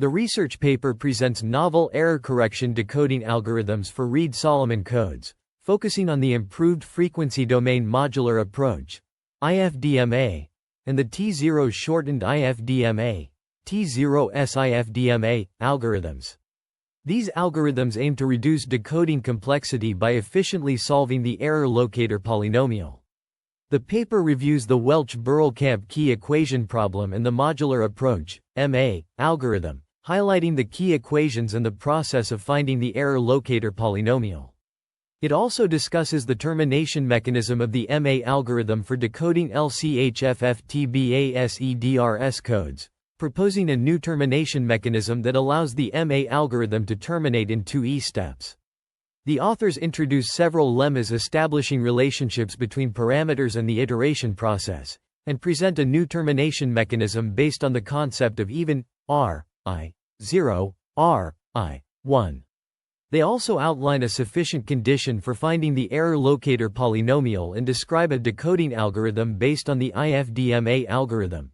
The research paper presents novel error correction decoding algorithms for Reed-Solomon codes, focusing on the improved frequency domain modular approach, IFDMA, and the T0 shortened IFDMA, T0SIFDMA, algorithms. These algorithms aim to reduce decoding complexity by efficiently solving the error locator polynomial. The paper reviews the Welch-Berlekamp key equation problem and the modular approach, MA, algorithm, highlighting the key equations and the process of finding the error locator polynomial. It also discusses the termination mechanism of the MA algorithm for decoding LCHFFTBASEDRS codes, proposing a new termination mechanism that allows the MA algorithm to terminate in 2 steps. The authors introduce several lemmas establishing relationships between parameters and the iteration process, and present a new termination mechanism based on the concept of even R(i)(0), R(i)(1). They also outline a sufficient condition for finding the error locator polynomial and describe a decoding algorithm based on the IFDMA algorithm.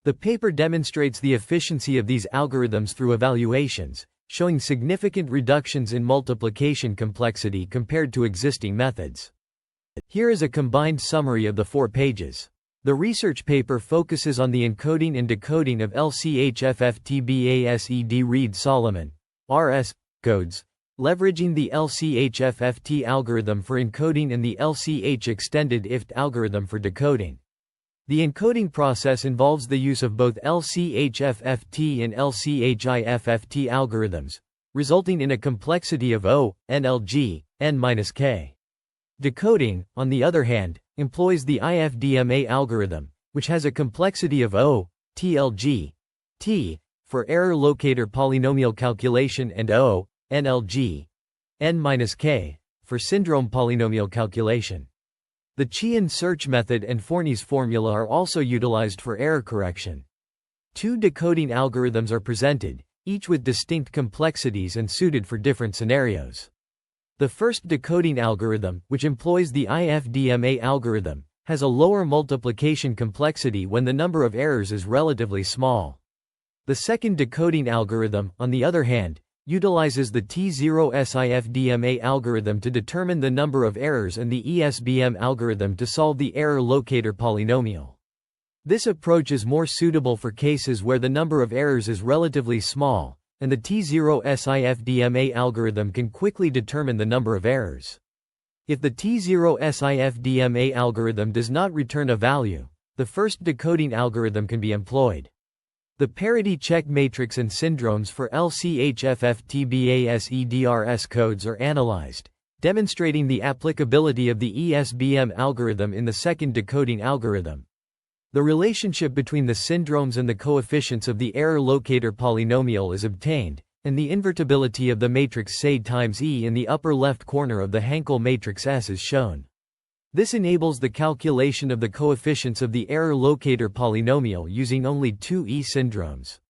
The paper demonstrates the efficiency of these algorithms through evaluations, showing significant reductions in multiplication complexity compared to existing methods. Here is a combined summary of the 4 pages. The research paper focuses on the encoding and decoding of LCHFFTBASED Reed-Solomon (RS) codes, leveraging the LCHFFT algorithm for encoding and the LCH extended IFT algorithm for decoding. The encoding process involves the use of both LCHFFT and LCHIFFT algorithms, resulting in a complexity of O(NLG) n-k. Decoding, on the other hand, employs the IFDMA algorithm, which has a complexity of O(TLG) t for error locator polynomial calculation and O(NLG) n-k for syndrome polynomial calculation. The Jiang search method and Forney's formula are also utilized for error correction. 2 decoding algorithms are presented, each with distinct complexities and suited for different scenarios. The first decoding algorithm, which employs the IFDMA algorithm, has a lower multiplication complexity when the number of errors is relatively small. The second decoding algorithm, on the other hand, utilizes the T0SIFDMA algorithm to determine the number of errors and the ESBM algorithm to solve the error locator polynomial. This approach is more suitable for cases where the number of errors is relatively small, and the T0SIFDMA algorithm can quickly determine the number of errors. If the T0SIFDMA algorithm does not return a value, the first decoding algorithm can be employed. The parity check matrix and syndromes for LCHFFTBASEDRS codes are analyzed, demonstrating the applicability of the ESBM algorithm in the second decoding algorithm. The relationship between the syndromes and the coefficients of the error locator polynomial is obtained, and the invertibility of the matrix SAID times E in the upper left corner of the Hankel matrix S is shown. This enables the calculation of the coefficients of the error locator polynomial using only 2 E syndromes.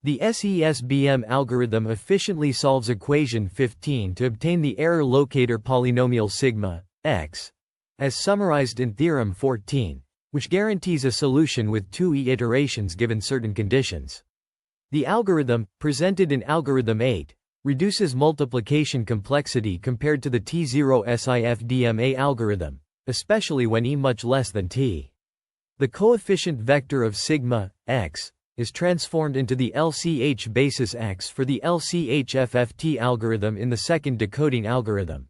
The SESBM algorithm efficiently solves equation 15 to obtain the error locator polynomial sigma x, as summarized in theorem 14, which guarantees a solution with 2 E iterations given certain conditions. The algorithm, presented in algorithm 8, reduces multiplication complexity compared to the T0SIFDMA algorithm, especially when E much less than t. The coefficient vector of sigma x is transformed into the LCH basis x for the LCHFFT algorithm in the second decoding algorithm.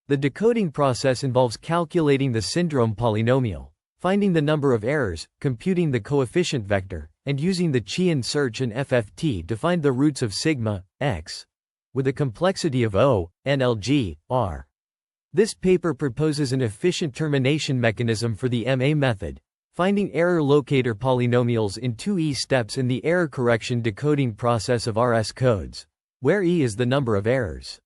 The decoding process involves calculating the syndrome polynomial, finding the number of errors, computing the coefficient vector, and using the Jiang search and FFT to find the roots of sigma x, with a complexity of O(NLG) R. This paper proposes an efficient termination mechanism for the MA method, finding error locator polynomials in 2 E steps in the error correction decoding process of RS codes, where E is the number of errors.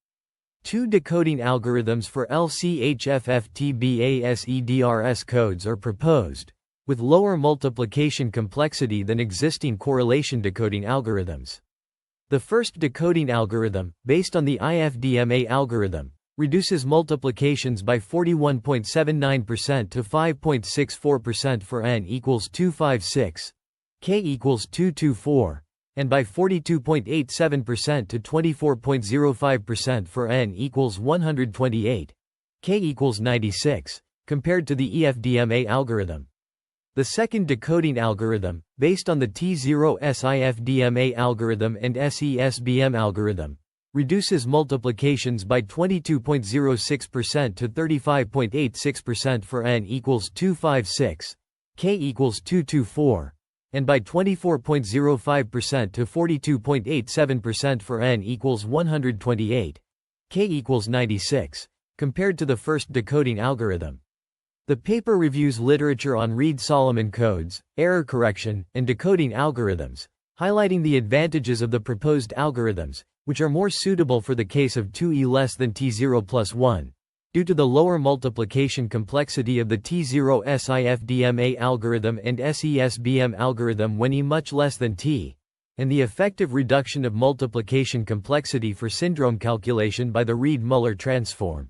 2 decoding algorithms for LCHFFTBASEDRS codes are proposed, with lower multiplication complexity than existing correlation decoding algorithms. The first decoding algorithm, based on the IFDMA algorithm, reduces multiplications by 41.79% to 5.64% for n equals 256, k equals 224, and by 42.87% to 24.05% for n equals 128, k equals 96, compared to the EFDMA algorithm. The second decoding algorithm, based on the T0 SIFDMA algorithm and SESBM algorithm, reduces multiplications by 22.06% to 35.86% for n equals 256, k equals 224, and by 24.05% to 42.87% for n equals 128, k equals 96, compared to the first decoding algorithm. The paper reviews literature on Reed-Solomon codes, error correction, and decoding algorithms, highlighting the advantages of the proposed algorithms, which are more suitable for the case of 2e less than t0 plus 1, due to the lower multiplication complexity of the T0 SIFDMA algorithm and SESBM algorithm when e much less than t, and the effective reduction of multiplication complexity for syndrome calculation by the Reed-Muller transform.